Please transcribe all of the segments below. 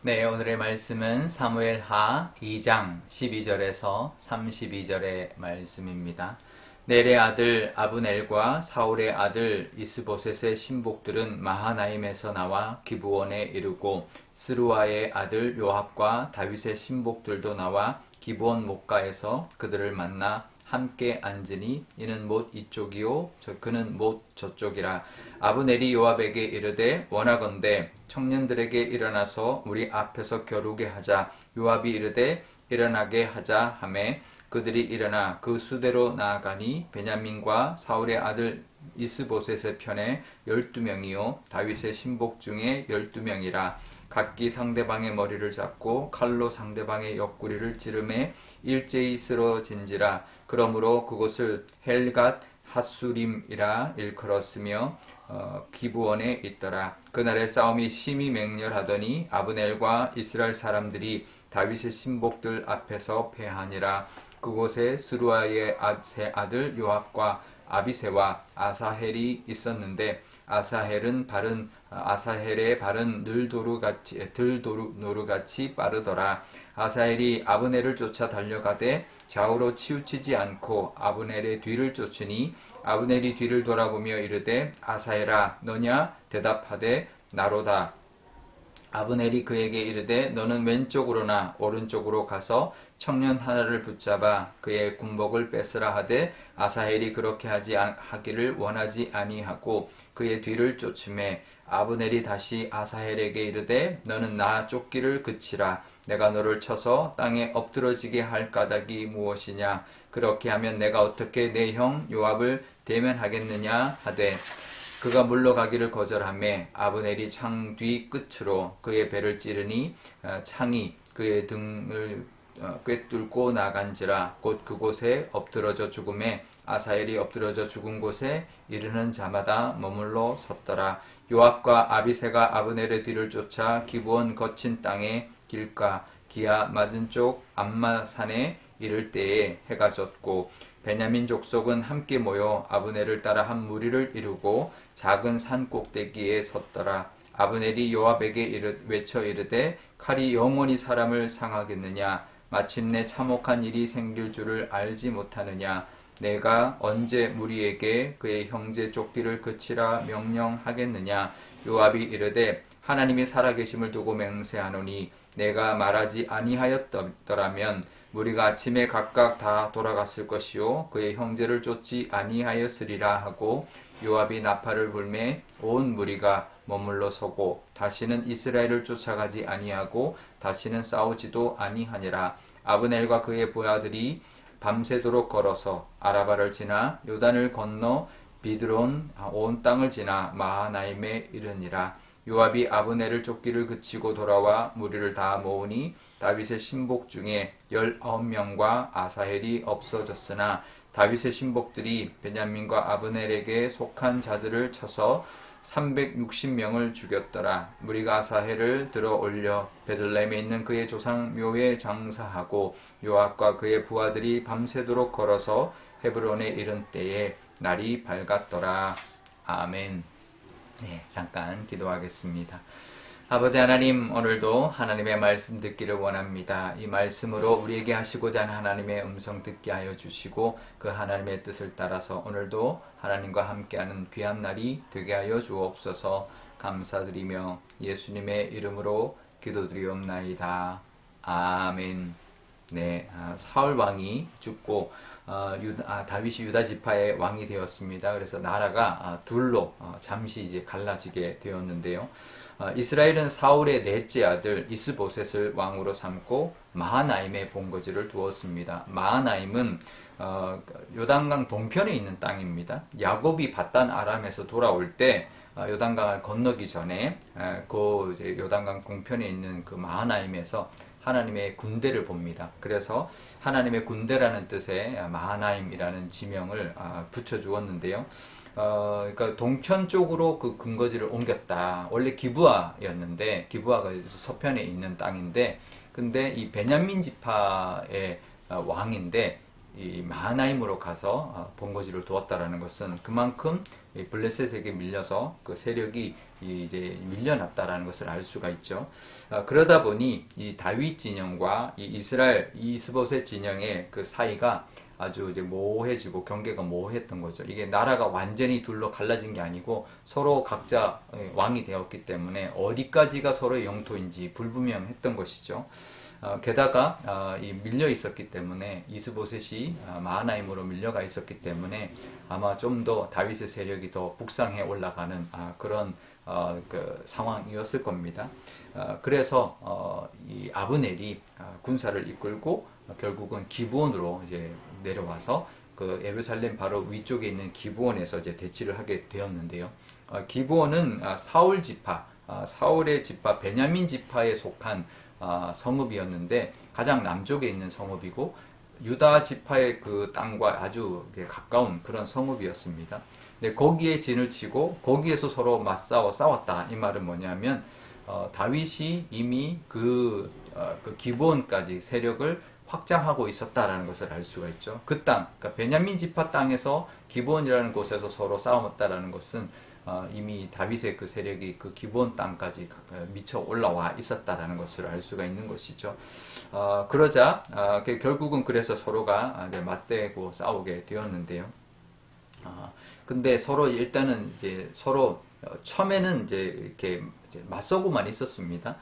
네, 오늘의 말씀은 사무엘하 2장 12절에서 32절의 말씀입니다. 넬의 아들 아브넬과 사울의 아들 이스보셋의 신복들은 마하나임에서 나와 기브온에 이르고 스루아의 아들 요압과 다윗의 신복들도 나와 기브온 목가에서 그들을 만나 함께 앉으니 이는 못 이쪽이요 그는 못 저쪽이라. 아브넬이 요압에게 이르되 원하건대 청년들에게 일어나서 우리 앞에서 겨루게 하자. 요압이 이르되 일어나게 하자 하매 그들이 일어나 그 수대로 나아가니 베냐민과 사울의 아들 이스보셋의 편에 12명이요 다윗의 신복 중에 12명이라. 각기 상대방의 머리를 잡고 칼로 상대방의 옆구리를 찌르매 일제히 쓰러진지라. 그러므로 그곳을 헬갓 핫수림이라 일컬었으며 기브원에 있더라. 그날의 싸움이 심히 맹렬하더니 아브넬과 이스라엘 사람들이 다윗의 신복들 앞에서 패하니라. 그곳에 스루아의 아들 요압과 아비새와 아사헬이 있었는데 아사헬의 발은 들도루같이 빠르더라. 아사헬이 아브넬을 쫓아 달려가되 좌우로 치우치지 않고 아브넬의 뒤를 쫓으니 아브넬이 뒤를 돌아보며 이르되 아사헬아 너냐 대답하되 나로다. 아브넬이 그에게 이르되 너는 왼쪽으로나 오른쪽으로 가서 청년 하나를 붙잡아 그의 군복을 뺏으라 하되 아사헬이 그렇게 하기를 원하지 아니하고 그의 뒤를 쫓으매 아브넬이 다시 아사헬에게 이르되 너는 나 쫓기를 그치라. 내가 너를 쳐서 땅에 엎드러지게 할 까닭이 무엇이냐. 그렇게 하면 내가 어떻게 내 형 요압을 대면하겠느냐 하되 그가 물러가기를 거절하매 아브넬이 창 뒤 끝으로 그의 배를 찌르니 창이 그의 등을 꿰뚫고 나간지라. 곧 그곳에 엎드러져 죽음에 아사헬이 엎드러져 죽은 곳에 이르는 자마다 머물러 섰더라. 요압과 아비새가 아브넬의 뒤를 쫓아 기브온 거친 땅에 길가 기아 맞은 쪽 암마산에 이를 때에 해가 졌고 베냐민 족속은 함께 모여 아브넬을 따라 한 무리를 이루고 작은 산 꼭대기에 섰더라. 아브넬이 요압에게 외쳐 이르되 칼이 영원히 사람을 상하겠느냐. 마침내 참혹한 일이 생길 줄을 알지 못하느냐. 내가 언제 무리에게 그의 형제 쫓기를 그치라 명령하겠느냐. 요압이 이르되 하나님이 살아계심을 두고 맹세하노니 내가 말하지 아니하였더라면 무리가 아침에 각각 다 돌아갔을 것이요 그의 형제를 쫓지 아니하였으리라 하고 요압이 나팔을 불매 온 무리가 머물러 서고 다시는 이스라엘을 쫓아가지 아니하고 다시는 싸우지도 아니하니라. 아브넬과 그의 부하들이 밤새도록 걸어서 아라바를 지나 요단을 건너 비드론 온 땅을 지나 마하나임에 이르니라. 요압이 아브넬을 쫓기를 그치고 돌아와 무리를 다 모으니 다윗의 신복 중에 19명과 아사헬이 없어졌으나 다윗의 신복들이 베냐민과 아브넬에게 속한 자들을 쳐서 360명을 죽였더라. 무리가 아사헬을 들어 올려 베들레헴에 있는 그의 조상 묘에 장사하고 요압과 그의 부하들이 밤새도록 걸어서 헤브론에 이른 때에 날이 밝았더라. 아멘. 네, 잠깐 기도하겠습니다. 아버지 하나님, 오늘도 하나님의 말씀 듣기를 원합니다. 이 말씀으로 우리에게 하시고자 하는 하나님의 음성 듣게 하여 주시고 그 하나님의 뜻을 따라서 오늘도 하나님과 함께하는 귀한 날이 되게 하여 주옵소서. 감사드리며 예수님의 이름으로 기도드리옵나이다. 아멘. 네, 사울 왕이 죽고 다윗이 유다 지파의 왕이 되었습니다. 그래서 나라가 둘로 잠시 이제 갈라지게 되었는데요. 이스라엘은 사울의 넷째 아들 이스보셋을 왕으로 삼고 마하나임에 본거지를 두었습니다. 마하나임은 요단강 동편에 있는 땅입니다. 야곱이 밧단 아람에서 돌아올 때 요단강을 건너기 전에 그 이제 요단강 동편에 있는 그 마하나임에서 하나님의 군대를 봅니다. 그래서 하나님의 군대라는 뜻의 마하나임이라는 지명을 붙여주었는데요. 그러니까 동편 쪽으로 그 근거지를 옮겼다. 원래 기브아였는데 기브아가 서편에 있는 땅인데, 근데 이 베냐민 지파의 왕인데 이 마하나임으로 가서 본거지를 두었다라는 것은 그만큼 블레셋에게 밀려서 그 세력이 이제 밀려났다라는 것을 알 수가 있죠. 그러다 보니 이 다윗 진영과 이 이스라엘 이스보셋 진영의 그 사이가 아주 이제 모호해지고 경계가 모호했던 거죠. 이게 나라가 완전히 둘로 갈라진 게 아니고 서로 각자 왕이 되었기 때문에 어디까지가 서로의 영토인지 불분명했던 것이죠. 게다가 이 밀려 있었기 때문에 이스보셋이 마하나임으로 밀려가 있었기 때문에 아마 좀 더 다윗의 세력이 더 북상해 올라가는 그런 그 상황이었을 겁니다. 그래서 이 아브넬이 군사를 이끌고 결국은 기브온으로 이제 내려와서 그 예루살렘 바로 위쪽에 있는 기브온에서 이제 대치를 하게 되었는데요. 기브온은 사울 지파, 사울의 지파 베냐민 지파에 속한 성읍이었는데 가장 남쪽에 있는 성읍이고 유다 지파의 그 땅과 아주 가까운 그런 성읍이었습니다. 근데 거기에 진을 치고 거기에서 서로 맞싸워 싸웠다. 이 말은 뭐냐면 다윗이 이미 그 기브온까지 세력을 확장하고 있었다라는 것을 알 수가 있죠. 그 땅, 그러니까 베냐민 지파 땅에서 기브온이라는 곳에서 서로 싸웠다라는 것은 이미 다윗의 그 세력이 그 기브온 땅까지 미쳐 올라와 있었다라는 것을 알 수가 있는 것이죠. 그러자 결국은 그래서 서로가 이제 맞대고 싸우게 되었는데요. 근데 서로 일단은 이제 서로 처음에는 이제 이렇게 맞서고만 있었습니다.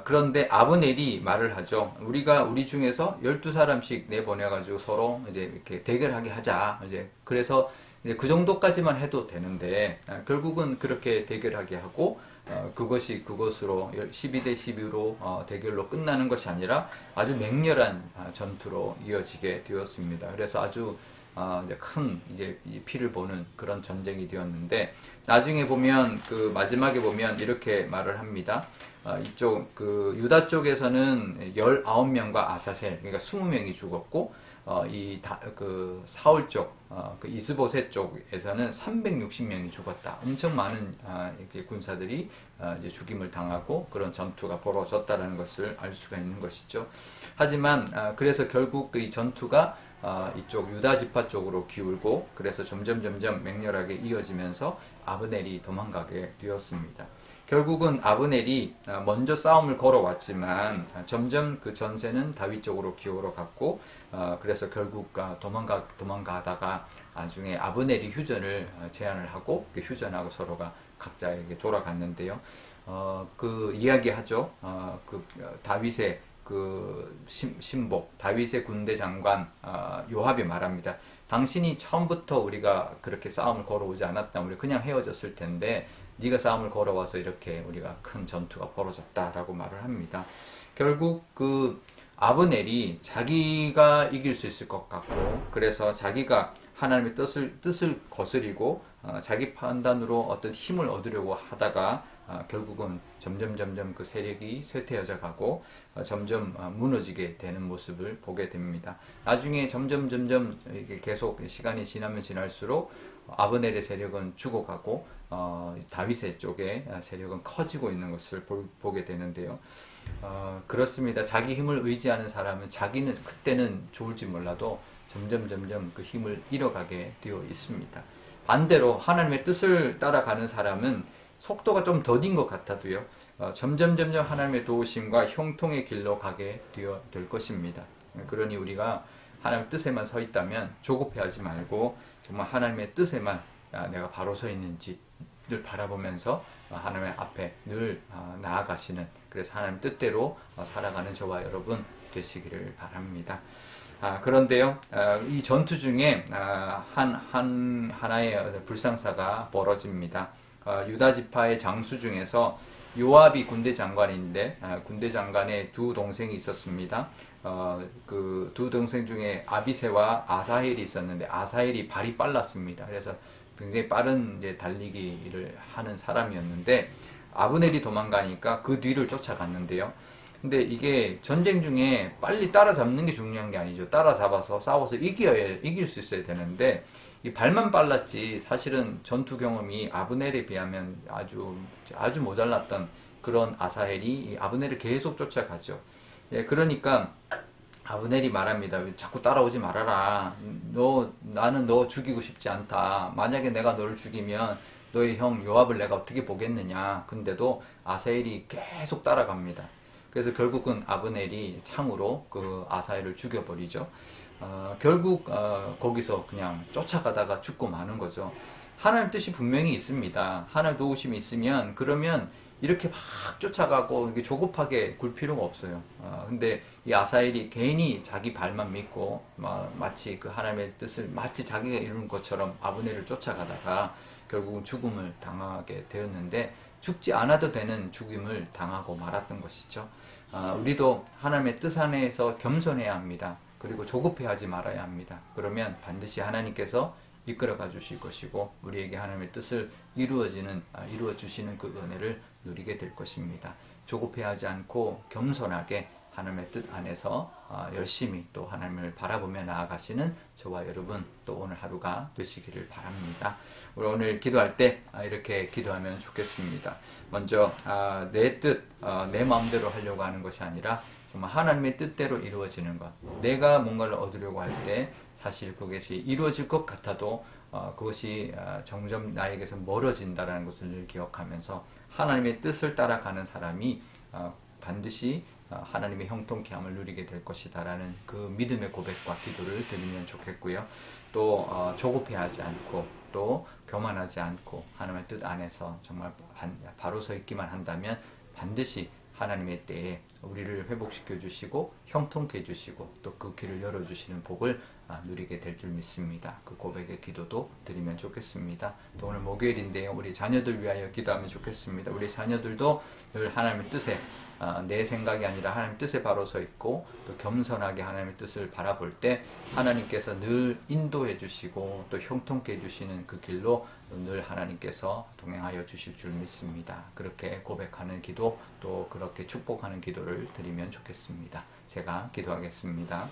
그런데 아브넬이 말을 하죠. 우리 중에서 12사람씩 내보내가지고 서로 이제 이렇게 대결하게 하자. 이제 그래서 이제 그 정도까지만 해도 되는데, 결국은 그렇게 대결하게 하고, 그것이 그것으로 12대 12로 대결로 끝나는 것이 아니라 아주 맹렬한 전투로 이어지게 되었습니다. 그래서 아주 이제 큰 이제 피를 보는 그런 전쟁이 되었는데, 나중에 보면 그 마지막에 보면 이렇게 말을 합니다. 이쪽 그 유다 쪽에서는 19명과 아사셀, 그러니까 20명이 죽었고, 그 사울 쪽, 그 이스보셋 쪽에서는 360명이 죽었다. 엄청 많은 이렇게 군사들이 이제 죽임을 당하고 그런 전투가 벌어졌다라는 것을 알 수가 있는 것이죠. 하지만 그래서 결국 이 전투가 이쪽 유다 지파 쪽으로 기울고 그래서 점점 맹렬하게 이어지면서 아브넬이 도망가게 되었습니다. 결국은 아브넬이 먼저 싸움을 걸어왔지만 점점 그 전세는 다윗 쪽으로 기울어갔고 그래서 결국 도망가다가 나중에 아브넬이 휴전을 제안을 하고 그 휴전하고 서로가 각자에게 돌아갔는데요. 그 이야기하죠. 다윗의 그 신복 다윗의 군대 장관 요압이 말합니다. 당신이 처음부터 우리가 그렇게 싸움을 걸어오지 않았다면 우리 그냥 헤어졌을 텐데 네가 싸움을 걸어와서 이렇게 우리가 큰 전투가 벌어졌다라고 말을 합니다. 결국 그 아브넬이 자기가 이길 수 있을 것 같고 그래서 자기가 하나님의 뜻을 거스리고 자기 판단으로 어떤 힘을 얻으려고 하다가 결국은 점점 그 세력이 쇠퇴해져 가고 점점 무너지게 되는 모습을 보게 됩니다. 나중에 점점 이게 계속 시간이 지나면 지날수록 아브넬의 세력은 죽어가고 다윗의 쪽에 세력은 커지고 있는 것을 보게 되는데요. 그렇습니다. 자기 힘을 의지하는 사람은 자기는 그때는 좋을지 몰라도 점점 그 힘을 잃어가게 되어 있습니다. 반대로 하나님의 뜻을 따라가는 사람은 속도가 좀 더딘 것 같아도요. 점점 하나님의 도우심과 형통의 길로 가게 될 것입니다. 그러니 우리가 하나님의 뜻에만 서 있다면 조급해하지 말고 정말 하나님의 뜻에만 내가 바로 서 있는지 늘 바라보면서 하나님의 앞에 늘 나아가시는 그래서 하나님 뜻대로 살아가는 저와 여러분 되시기를 바랍니다. 그런데요, 이 전투 중에 하나의 불상사가 벌어집니다. 유다 지파의 장수 중에서 요압이 군대 장관인데 군대 장관의 두 동생이 있었습니다. 그 두 동생 중에 아비새와 아사헬이 있었는데 아사헬이 발이 빨랐습니다. 그래서 굉장히 빠른 이제 달리기를 하는 사람이었는데 아브넬이 도망가니까 그 뒤를 쫓아갔는데요. 근데 이게 전쟁 중에 빨리 따라잡는 게 중요한 게 아니죠. 따라잡아서 싸워서 이길 수 있어야 되는데 이 발만 빨랐지 사실은 전투 경험이 아브넬에 비하면 아주 모자랐던 그런 아사헬이 이 아브넬을 계속 쫓아가죠. 예, 그러니까 아브넬이 말합니다. 자꾸 따라오지 말아라. 나는 너 죽이고 싶지 않다. 만약에 내가 너를 죽이면 너의 형 요압을 내가 어떻게 보겠느냐. 근데도 아사엘이 계속 따라갑니다. 그래서 결국은 아브넬이 창으로 그 아사엘을 죽여버리죠. 결국 거기서 그냥 쫓아가다가 죽고 마는 거죠. 하나님 뜻이 분명히 있습니다. 하나님 도우심이 있으면 그러면 이렇게 막 쫓아가고 이렇게 조급하게 굴 필요가 없어요. 근데 이 아사엘이 괜히 자기 발만 믿고 마치 그 하나님의 뜻을 마치 자기가 이루는 것처럼 아브넬을 쫓아가다가 결국은 죽음을 당하게 되었는데 죽지 않아도 되는 죽임을 당하고 말았던 것이죠. 우리도 하나님의 뜻 안에서 겸손해야 합니다. 그리고 조급해하지 말아야 합니다. 그러면 반드시 하나님께서 이끌어가 주실 것이고 우리에게 하나님의 뜻을 이루어 주시는 그 은혜를 누리게 될 것입니다. 조급해하지 않고 겸손하게 하나님의 뜻 안에서 열심히 또 하나님을 바라보며 나아가시는 저와 여러분 또 오늘 하루가 되시기를 바랍니다. 우리 오늘 기도할 때 이렇게 기도하면 좋겠습니다. 먼저 내 뜻, 내 마음대로 하려고 하는 것이 아니라 정말 하나님의 뜻대로 이루어지는 것. 내가 뭔가를 얻으려고 할 때 사실 그것이 이루어질 것 같아도 그것이 점점 나에게서 멀어진다는 것을 늘 기억하면서 하나님의 뜻을 따라가는 사람이 반드시 하나님의 형통케함을 누리게 될 것이다라는 그 믿음의 고백과 기도를 드리면 좋겠고요. 또 조급해하지 않고 또 교만하지 않고 하나님의 뜻 안에서 정말 바로 서 있기만 한다면 반드시 하나님의 때에 우리를 회복시켜 주시고 형통케 해주시고 또 그 길을 열어주시는 복을 누리게 될 줄 믿습니다. 그 고백의 기도도 드리면 좋겠습니다. 또 오늘 목요일인데요. 우리 자녀들 위하여 기도하면 좋겠습니다. 우리 자녀들도 늘 하나님의 뜻에 내 생각이 아니라 하나님 뜻에 바로 서 있고 또 겸손하게 하나님의 뜻을 바라볼 때 하나님께서 늘 인도해 주시고 또 형통케 해주시는 그 길로 늘 하나님께서 동행하여 주실 줄 믿습니다. 그렇게 고백하는 기도 또 그렇게 축복하는 기도를 드리면 좋겠습니다. 제가 기도하겠습니다.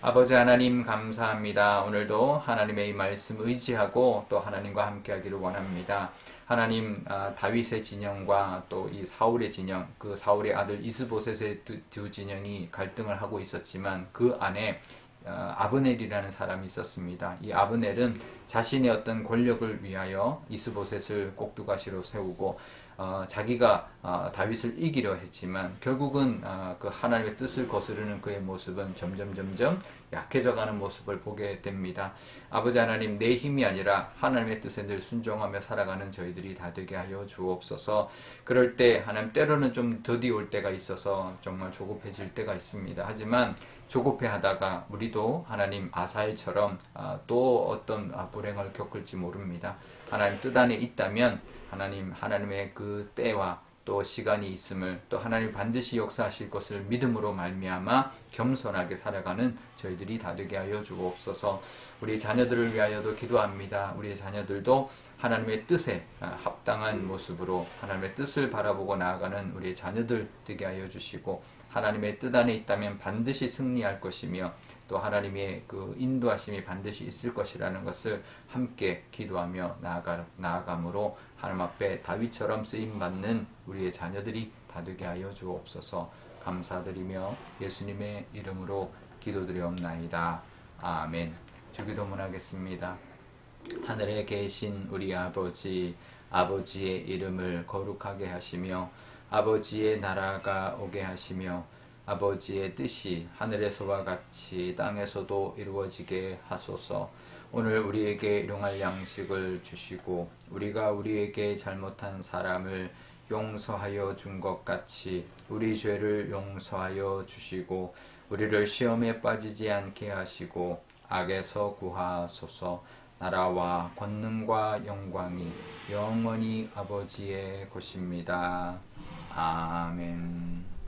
아버지 하나님 감사합니다. 오늘도 하나님의 이 말씀 의지하고 또 하나님과 함께 하기를 원합니다. 하나님 다윗의 진영과 또 이 사울의 진영, 그 사울의 아들 이스보셋의 두 진영이 갈등을 하고 있었지만 그 안에 아브넬이라는 사람이 있었습니다. 이 아브넬은 자신의 어떤 권력을 위하여 이스보셋을 꼭두가시로 세우고 자기가 다윗을 이기려 했지만 결국은 그 하나님의 뜻을 거스르는 그의 모습은 점점 약해져가는 모습을 보게 됩니다. 아버지 하나님, 내 힘이 아니라 하나님의 뜻에 늘 순종하며 살아가는 저희들이 다 되게 하여 주옵소서. 그럴 때 하나님 때로는 좀 더디 올 때가 있어서 정말 조급해질 때가 있습니다. 하지만 조급해하다가 우리도 하나님 아사엘처럼 또 어떤 불행을 겪을지 모릅니다. 하나님 뜻 안에 있다면 하나님의 그 때와 또 시간이 있음을 또 하나님 반드시 역사하실 것을 믿음으로 말미암아 겸손하게 살아가는 저희들이 다 되게 하여 주옵소서. 우리 자녀들을 위하여도 기도합니다. 우리 자녀들도 하나님의 뜻에 합당한 모습으로 하나님의 뜻을 바라보고 나아가는 우리 자녀들 되게 하여 주시고 하나님의 뜻 안에 있다면 반드시 승리할 것이며 또 하나님의 그 인도하심이 반드시 있을 것이라는 것을 함께 기도하며 나아감으로 하나님 앞에 다윗처럼 쓰임받는 우리의 자녀들이 다 되게 하여 주옵소서. 감사드리며 예수님의 이름으로 기도드리옵나이다. 아멘. 주기도문 하겠습니다. 하늘에 계신 우리 아버지, 아버지의 이름을 거룩하게 하시며 아버지의 나라가 오게 하시며 아버지의 뜻이 하늘에서와 같이 땅에서도 이루어지게 하소서. 오늘 우리에게 일용할 양식을 주시고 우리가 우리에게 잘못한 사람을 용서하여 준 것 같이 우리 죄를 용서하여 주시고 우리를 시험에 빠지지 않게 하시고 악에서 구하소서. 나라와 권능과 영광이 영원히 아버지의 것입니다. 아멘.